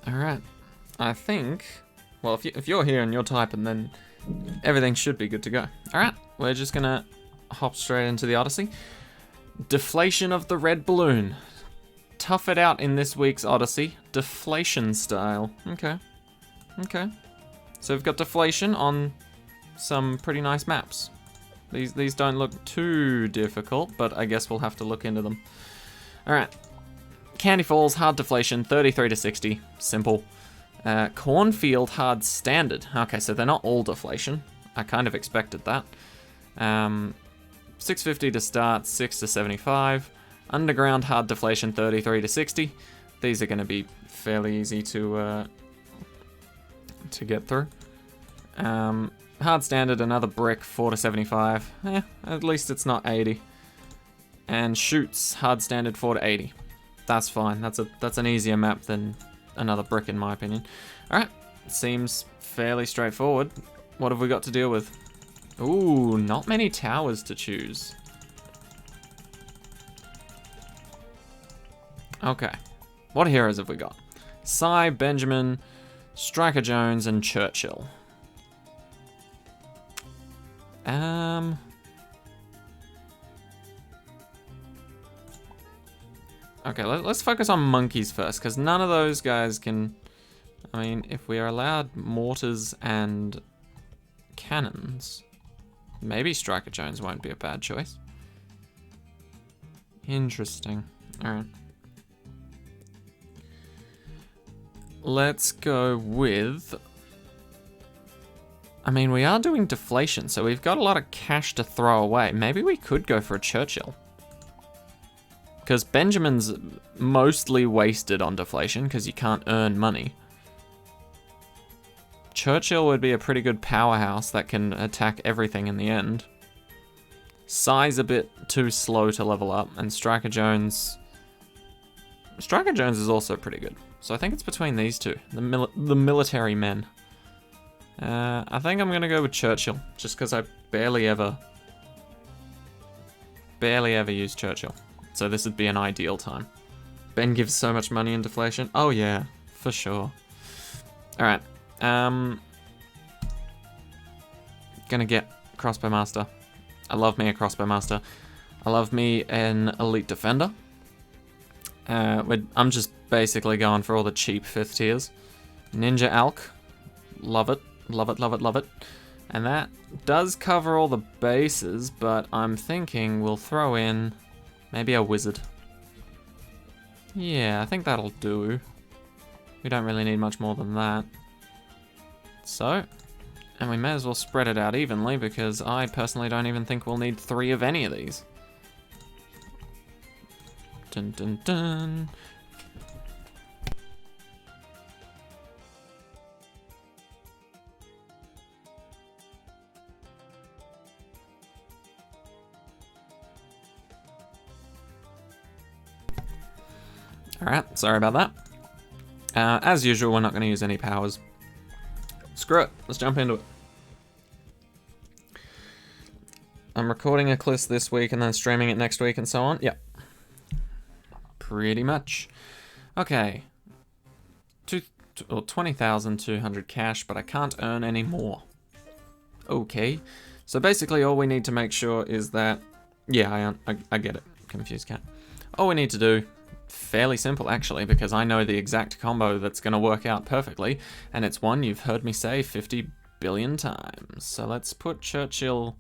Alright. I think... Well, if you're here and you're typing, then everything should be good to go. Alright, we're just gonna hop straight into the Odyssey. Deflation of the red balloon. Tough it out in this week's Odyssey. Deflation style. Okay. Okay. So we've got deflation on some pretty nice maps. These don't look too difficult, but I guess we'll have to look into them. Alright. Candy Falls, hard deflation, 33 to 60. Simple. Cornfield, hard standard. Okay, so they're not all deflation. I kind of expected that. 650 to start, 6 to 75. Underground, hard deflation, 33 to 60. These are going to be fairly easy to get through. Hard standard, another brick, 4 to 75. At least it's not 80. And shoots, hard standard, 4 to 80. That's fine. That's an easier map than another brick, in my opinion. Alright, seems fairly straightforward. What have we got to deal with? Ooh, not many towers to choose. Okay, what heroes have we got? Cy, Benjamin, Striker Jones, and Churchill. Okay, let's focus on monkeys first, because none of those guys can... I mean, if we are allowed mortars and cannons, maybe Striker Jones won't be a bad choice. Interesting. Alright. Let's go with... I mean, we are doing deflation, so we've got a lot of cash to throw away. Maybe we could go for a Churchill. Because Benjamin's mostly wasted on deflation, because you can't earn money. Churchill would be a pretty good powerhouse that can attack everything in the end. Cy's a bit too slow to level up, and Striker Jones... Striker Jones is also pretty good. So I think it's between these two, the military men. I think I'm going to go with Churchill, just because I barely ever use Churchill. So this would be an ideal time. Ben gives so much money in deflation. Oh yeah, for sure. Alright. Gonna get Crossbow Master. I love me a Crossbow Master. I love me an Elite Defender. I'm just basically going for all the cheap 5th tiers. Ninja Alk. Love it. Love it, love it, love it. And that does cover all the bases, but I'm thinking we'll throw in maybe a wizard. Yeah, I think that'll do. We don't really need much more than that. So, and we may as well spread it out evenly because I personally don't even think we'll need 3 of any of these. Dun dun dun. Alright, sorry about that. As usual, we're not going to use any powers. Screw it, let's jump into it. I'm recording Eclipse this week and then streaming it next week and so on. Yep. Pretty much. Okay. 20,200 cash, but I can't earn any more. Okay. So basically all we need to make sure is that... Yeah, I get it. Confused cat. All we need to do... Fairly simple, actually, because I know the exact combo that's going to work out perfectly, and it's one you've heard me say 50 billion times. So let's put Churchill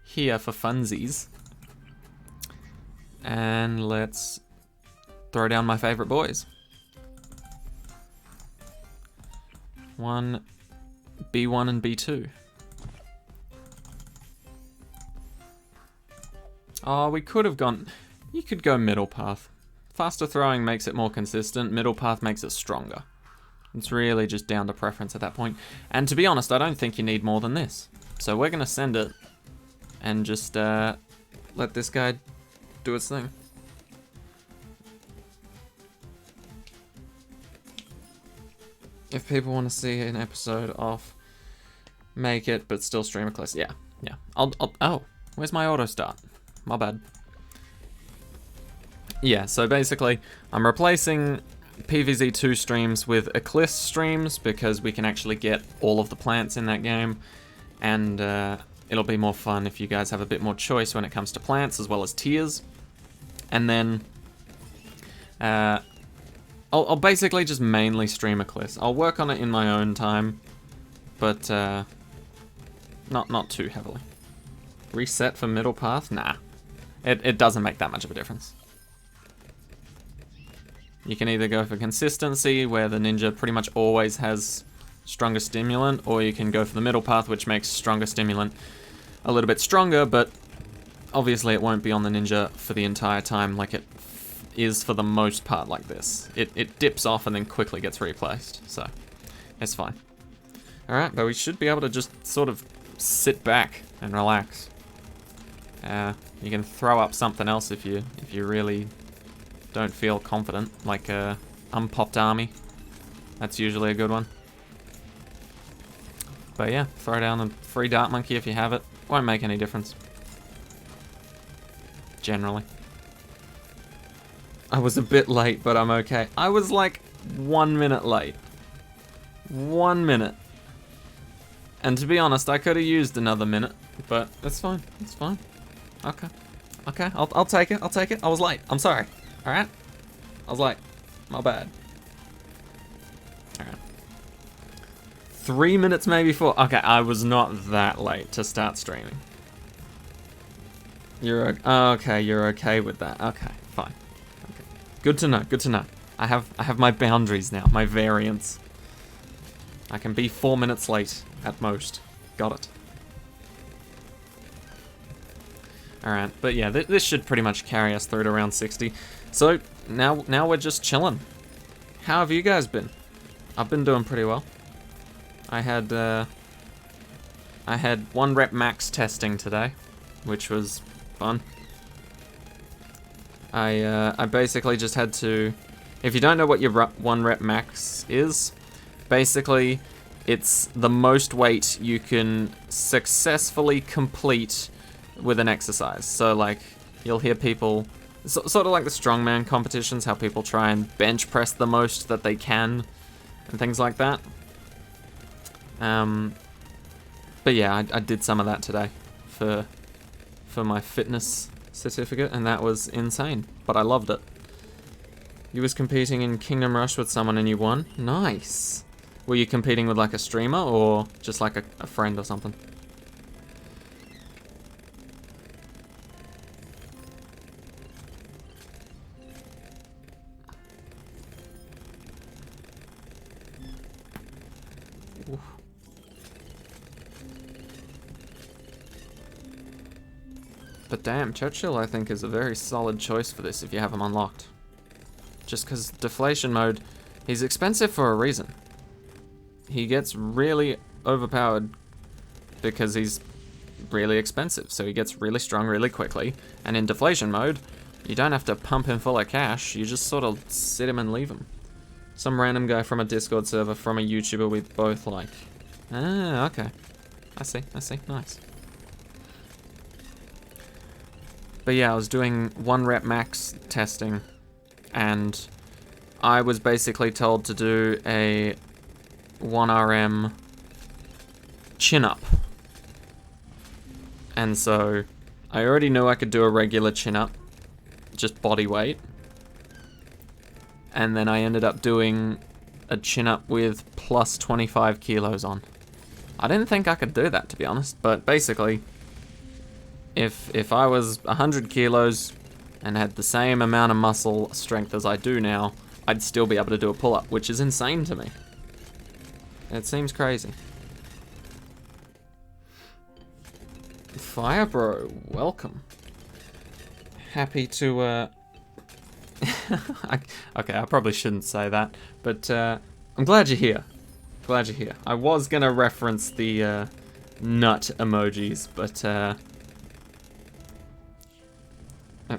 here for funsies. And let's throw down my favorite boys. B1 and B2. Oh, we could have gone... You could go middle path. Faster throwing makes it more consistent, middle path makes it stronger. It's really just down to preference at that point. And to be honest, I don't think you need more than this. So we're going to send it and just let this guy do its thing. If people want to see an episode off, make it, but still stream it close. Yeah. Oh, where's my auto start? My bad. Yeah, so basically, I'm replacing PvZ2 streams with Eclipse streams because we can actually get all of the plants in that game, and it'll be more fun if you guys have a bit more choice when it comes to plants as well as tiers. And then I'll basically just mainly stream Eclipse. I'll work on it in my own time, but not too heavily. Reset for middle path? Nah. It doesn't make that much of a difference. You can either go for consistency, where the ninja pretty much always has stronger stimulant, or you can go for the middle path, which makes stronger stimulant a little bit stronger, but obviously it won't be on the ninja for the entire time like it is for the most part like this. It dips off and then quickly gets replaced, so it's fine. Alright, but we should be able to just sort of sit back and relax. You can throw up something else if you really don't feel confident, like a unpopped army. That's usually a good one. But yeah, throw down a free dart monkey if you have it. Won't make any difference. Generally. I was a bit late, but I'm okay. I was like 1 minute late. 1 minute. And to be honest, I could have used another minute, but it's fine. It's fine. Okay. Okay, I'll take it. I'll take it. I was late. I'm sorry. Alright? I was late. My bad. Alright. 3 minutes maybe 4. Okay, I was not that late to start streaming. You're okay, you're okay with that. Okay, fine. Okay. Good to know, good to know. I have my boundaries now, my variance. I can be 4 minutes late at most. Got it. Alright, but yeah, this should pretty much carry us through to round 60. So, now we're just chilling. How have you guys been? I've been doing pretty well. I had 1 rep max testing today, which was fun. I basically just had to... If you don't know what your 1 rep max is, basically it's the most weight you can successfully complete with an exercise. So like, you'll hear people... sort of like the strongman competitions, how people try and bench press the most that they can, and things like that. But yeah, I did some of that today for my fitness certificate, and that was insane, but I loved it. You was competing in Kingdom Rush with someone and you won? Nice! Were you competing with like a streamer, or just like a friend or something? But damn, Churchill I think is a very solid choice for this if you have him unlocked. Just because Deflation mode, he's expensive for a reason. He gets really overpowered because he's really expensive, so he gets really strong really quickly. And in Deflation mode, you don't have to pump him full of cash, you just sort of sit him and leave him. Some random guy from a Discord server from a YouTuber we both like. Ah, okay. I see, nice. But yeah, I was doing 1 rep max testing, and I was basically told to do a 1RM chin up. And so I already knew I could do a regular chin up, just body weight. And then I ended up doing a chin up with plus 25 kilos on. I didn't think I could do that, to be honest, but basically, if I was 100 kilos and had the same amount of muscle strength as I do now, I'd still be able to do a pull-up, which is insane to me. It seems crazy. Fire Bro, welcome. Happy to, okay, I probably shouldn't say that, but I'm glad you're here. Glad you're here. I was gonna reference the nut emojis, but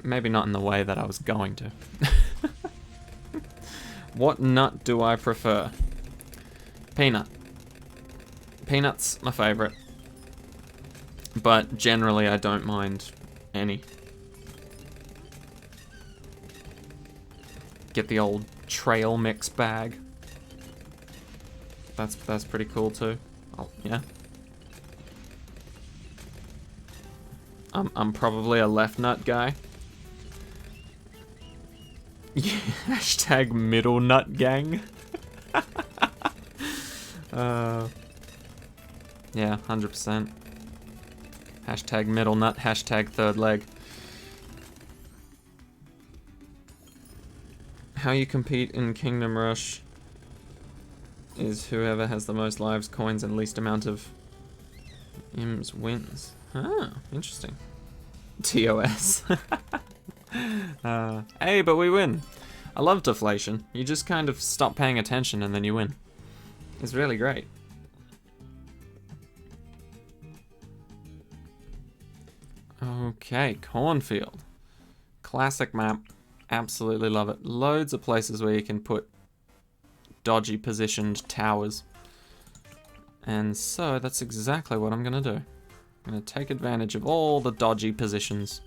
maybe not in the way that I was going to. What nut do I prefer? Peanut. Peanut's my favorite. But generally I don't mind any. Get the old trail mix bag. That's pretty cool too. Oh, yeah. I'm probably a left nut guy. Yeah, hashtag middle nut gang. Yeah, 100%. Hashtag middle nut, hashtag third leg. How you compete in Kingdom Rush is whoever has the most lives, coins, and least amount of IMs wins. Ah, interesting. TOS. Hey, but we win. I love Deflation. You just kind of stop paying attention and then you win. It's really great. Okay, Cornfield. Classic map. Absolutely love it. Loads of places where you can put dodgy positioned towers. And so that's exactly what I'm gonna do. I'm gonna take advantage of all the dodgy positions.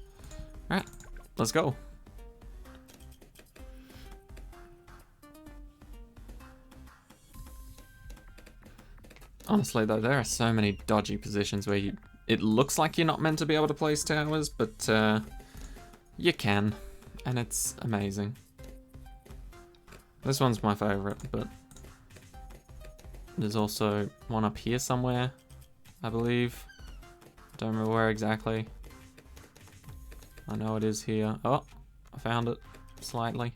Alright, let's go. Honestly though, there are so many dodgy positions where it looks like you're not meant to be able to place towers, but you can, and it's amazing. This one's my favorite, but there's also one up here somewhere, I believe. Don't remember where exactly. I know it is here. Oh, I found it slightly.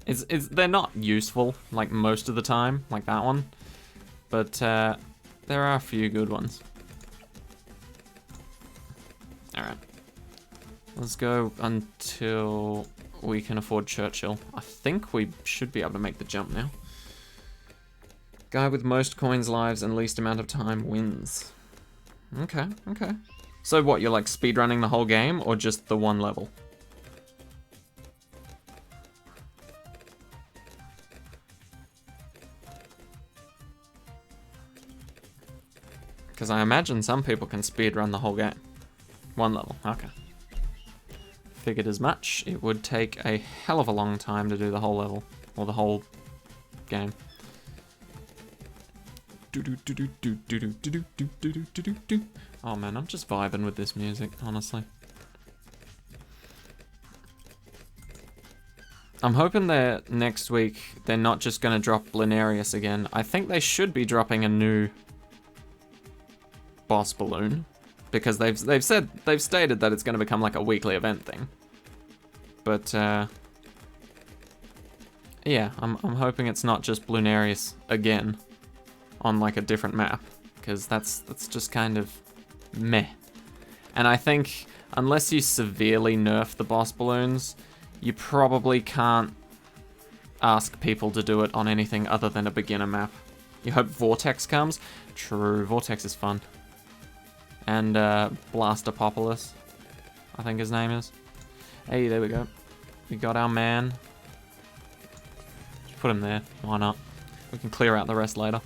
They're not useful like most of the time, like that one, but there are a few good ones. Alright. Let's go until we can afford Churchill. I think we should be able to make the jump now. Guy with most coins, lives, and least amount of time wins. Okay, okay. So what, you're like speedrunning the whole game, or just the one level? Because I imagine some people can speedrun the whole game. One level, okay. Figured as much. It would take a hell of a long time to do the whole level. Or the whole game. Oh man, I'm just vibing with this music, honestly. I'm hoping that next week they're not just going to drop Bloonarius again. I think they should be dropping a new boss balloon, because they've stated that it's going to become like a weekly event thing. But yeah, I'm hoping it's not just Bloonarius again on like a different map, because that's just kind of meh. And I think unless you severely nerf the boss balloons, you probably can't ask people to do it on anything other than a beginner map. You hope Vortex comes. True, Vortex is fun. And Blastopopolis, I think his name is. Hey, there we go. We got our man. Just put him there. Why not? We can clear out the rest later.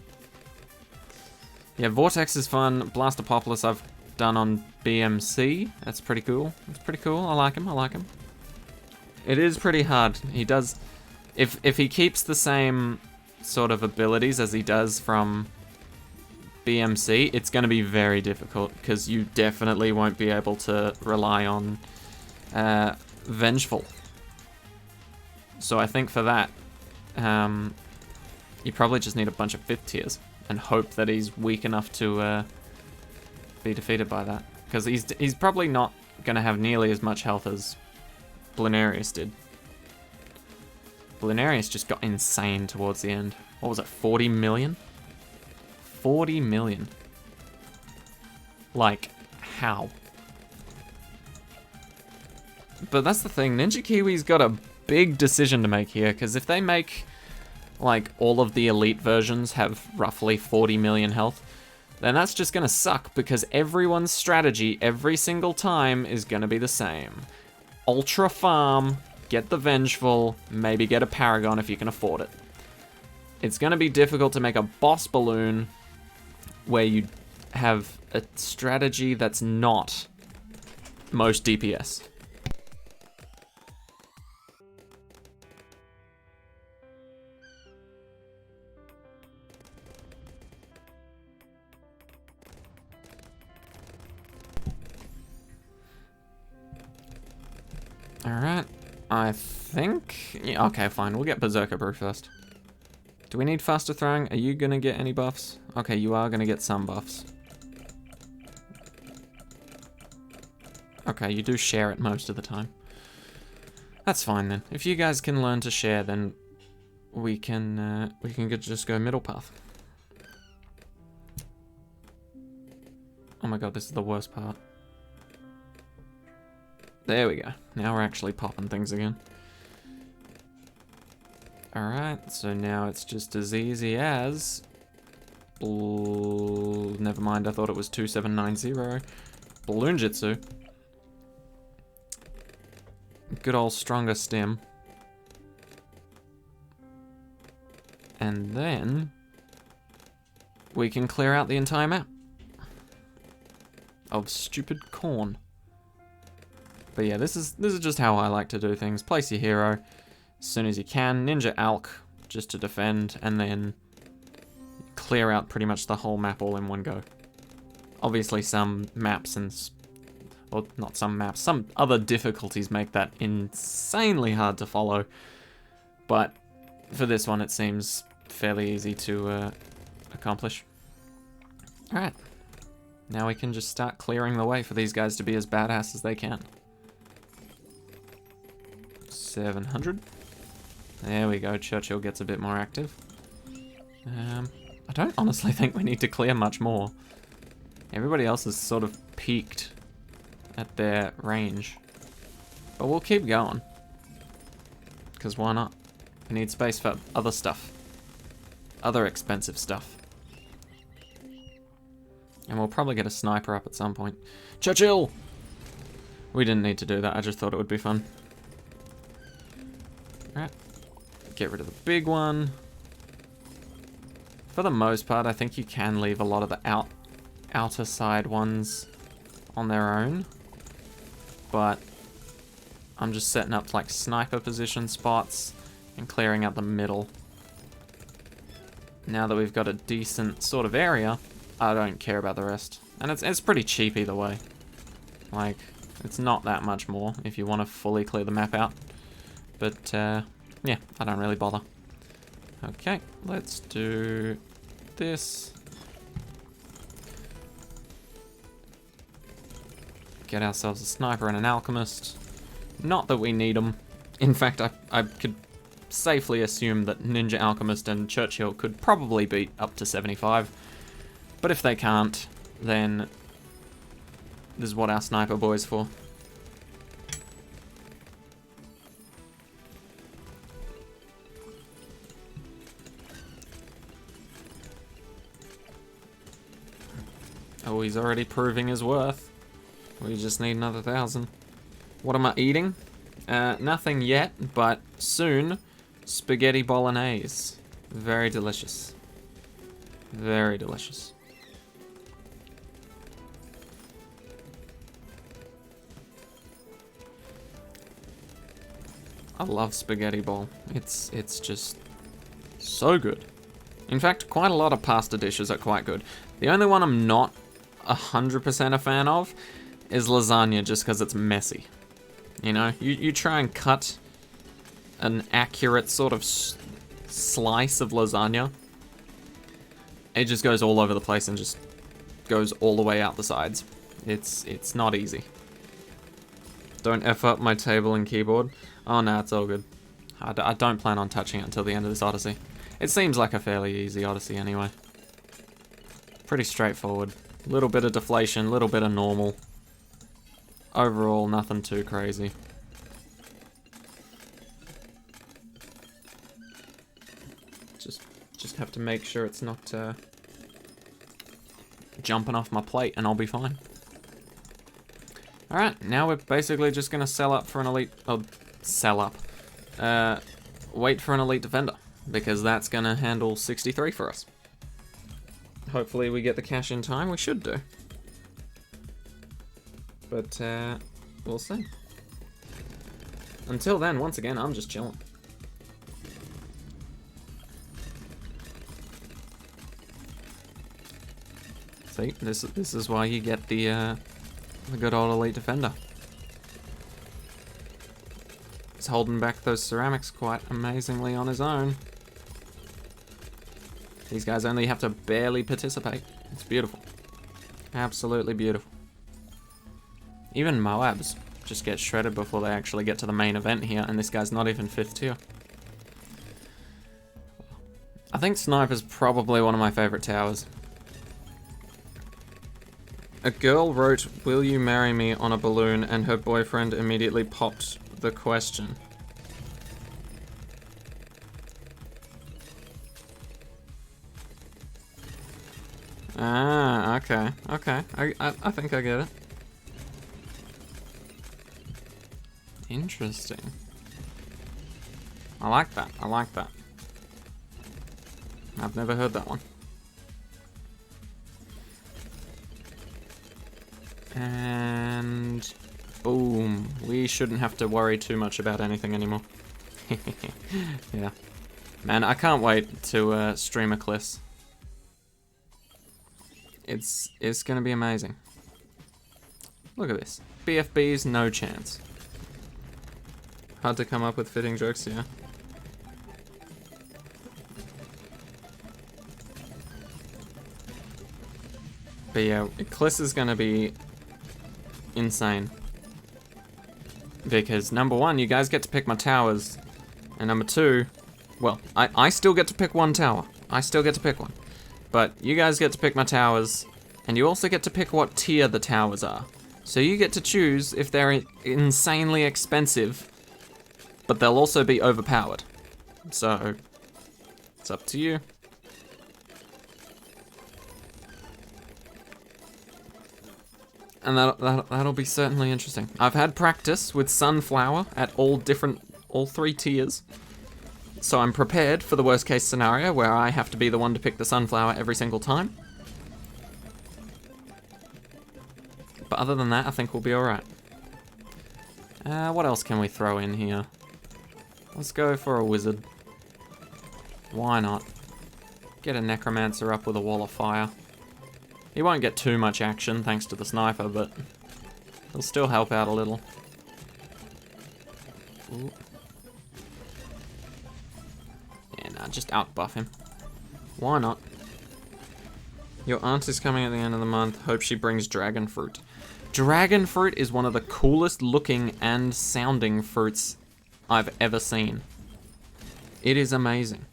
Yeah, Vortex is fun. Blastopopolis I've done on BMC. That's pretty cool. That's pretty cool. I like him. I like him. It is pretty hard. He does... If he keeps the same sort of abilities as he does from BMC, it's going to be very difficult, because you definitely won't be able to rely on Vengeful. So I think for that, you probably just need a bunch of 5th tiers and hope that he's weak enough to be defeated by that. Because he's probably not going to have nearly as much health as Bloonarius did. Bloonarius just got insane towards the end. What was it, 40 million? 40 million. Like, how? But that's the thing, Ninja Kiwi's got a big decision to make here, because if they make, like, all of the elite versions have roughly 40 million health, then that's just gonna suck, because everyone's strategy every single time is gonna be the same. Ultra farm, get the Vengeful, maybe get a Paragon if you can afford it. It's gonna be difficult to make a boss balloon where you have a strategy that's not most DPS. I think... Yeah, okay, fine. We'll get Berserker Brew first. Do we need faster throwing? Are you going to get any buffs? Okay, you are going to get some buffs. Okay, you do share it most of the time. That's fine then. If you guys can learn to share, then we can just go middle path. Oh my god, this is the worst part. There we go. Now we're actually popping things again. Alright, so now it's just as easy as... Never mind, I thought it was 2790. Bloon Jitsu. Good old stronger stem. And then... we can clear out the entire map. Of stupid corn. But yeah, this is just how I like to do things. Place your hero as soon as you can. Ninja Alk just to defend, and then clear out pretty much the whole map all in one go. Obviously some maps and... or not some maps, some other difficulties make that insanely hard to follow. But for this one it seems fairly easy to accomplish. Alright. Now we can just start clearing the way for these guys to be as badass as they can. 700. There we go, Churchill gets a bit more active. I don't honestly think we need to clear much more. Everybody else is sort of peaked at their range. But we'll keep going. Because why not? We need space for other stuff. Other expensive stuff. And we'll probably get a sniper up at some point. Churchill! We didn't need to do that, I just thought it would be fun. Alright. Get rid of the big one. For the most part, I think you can leave a lot of the outer side ones on their own. But I'm just setting up like sniper position spots and clearing out the middle. Now that we've got a decent sort of area, I don't care about the rest. And it's pretty cheap either way. Like, it's not that much more if you want to fully clear the map out. But, yeah, I don't really bother. Okay, let's do this. Get ourselves a sniper and an alchemist. Not that we need them. In fact, I could safely assume that Ninja Alchemist and Churchill could probably beat up to 75. But if they can't, then this is what our sniper boy's for. Oh, he's already proving his worth. We just need another 1,000. What am I eating? Nothing yet, but soon, spaghetti bolognese. Very delicious. Very delicious. I love spaghetti bowl. It's just so good. In fact, quite a lot of pasta dishes are quite good. The only one I'm not 100% a fan of is lasagna, just because it's messy. You know, you try and cut an accurate sort of slice of lasagna, it just goes all over the place and just goes all the way out the sides. It's not easy. Don't F up my table and keyboard. Oh no, it's all good. I don't plan on touching it until the end of this Odyssey. It seems like a fairly easy Odyssey anyway. Pretty straightforward. Little bit of deflation, little bit of normal. Overall, nothing too crazy. Just have to make sure it's not jumping off my plate and I'll be fine. Alright, now we're basically just gonna sell up for an elite... oh, sell up. Wait for an elite defender, because that's gonna handle 63 for us. Hopefully we get the cash in time, we should do. But, we'll see. Until then, once again, I'm just chilling. See, this is why you get the good old elite defender. He's holding back those ceramics quite amazingly on his own. These guys only have to barely participate. It's beautiful. Absolutely beautiful. Even Moabs just get shredded before they actually get to the main event here, and this guy's not even 5th tier. I think Sniper's probably one of my favorite towers. A girl wrote, "Will you marry me?" on a balloon, and her boyfriend immediately popped the question. Ah, okay, okay. I think I get it. Interesting. I like that, I like that. I've never heard that one. And boom. We shouldn't have to worry too much about anything anymore. Yeah. Man, I can't wait to stream Eclipse. It's gonna be amazing. Look at this. BFBs, no chance. Hard to come up with fitting jokes here. But yeah, Eclipse is gonna be insane. Because number one, you guys get to pick my towers. And number two, well, I still get to pick one tower. I still get to pick one. But you guys get to pick my towers, and you also get to pick what tier the towers are. So you get to choose if they're insanely expensive, but they'll also be overpowered. So, it's up to you. And that'll be certainly interesting. I've had practice with Sunflower at all 3 tiers. So I'm prepared for the worst case scenario where I have to be the one to pick the Sunflower every single time. But other than that, I think we'll be alright. What else can we throw in here? Let's go for a Wizard. Why not? Get a Necromancer up with a Wall of Fire. He won't get too much action thanks to the Sniper, but he'll still help out a little. Ooh. Yeah, nah, just outbuff him. Why not? Your aunt is coming at the end of the month. Hope she brings dragon fruit. Dragon fruit is one of the coolest looking and sounding fruits I've ever seen. It is amazing.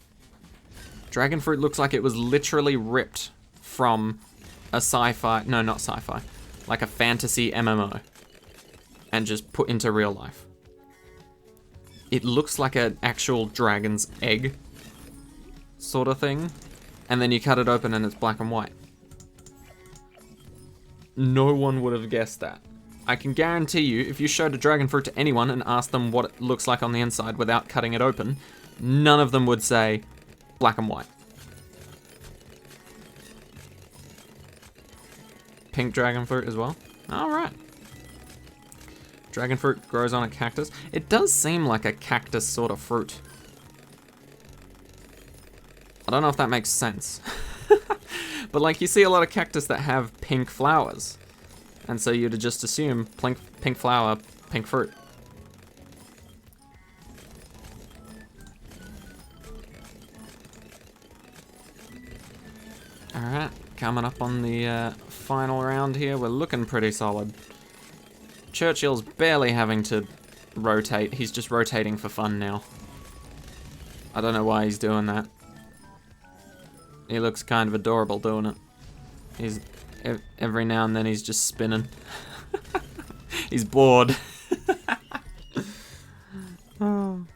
Dragon fruit looks like it was literally ripped from a sci-fi, no, not sci-fi, like a fantasy MMO, and just put into real life. It looks like an actual dragon's egg sort of thing, and then you cut it open and it's black and white. No one would have guessed that. I can guarantee you, if you showed a dragon fruit to anyone and asked them what it looks like on the inside without cutting it open, none of them would say black and white. Pink dragon fruit as well. Alright. Dragon fruit grows on a cactus. It does seem like a cactus sort of fruit. I don't know if that makes sense. But like, you see a lot of cactus that have pink flowers. And so you'd just assume pink flower, pink fruit. Alright, coming up on the final round here. We're looking pretty solid. Churchill's barely having to rotate. He's just rotating for fun now. I don't know why he's doing that. He looks kind of adorable doing it. He's every now and then he's just spinning. He's bored. Oh.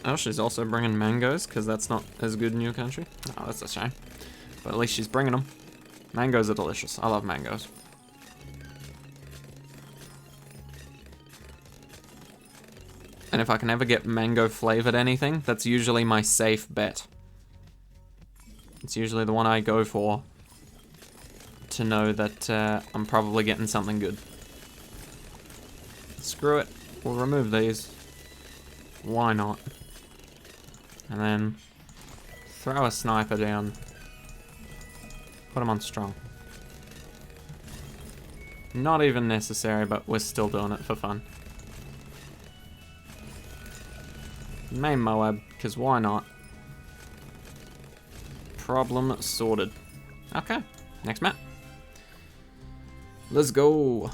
Oh, she's also bringing mangoes, because that's not as good in your country. Oh, that's a shame. But at least she's bringing them. Mangoes are delicious. I love mangoes. And if I can ever get mango flavored anything, that's usually my safe bet. It's usually the one I go for to know that I'm probably getting something good. Screw it. We'll remove these. Why not? And then throw a sniper down. Put him on strong. Not even necessary, but we're still doing it for fun. Main Moab, because why not? Problem sorted. Okay, next map. Let's go.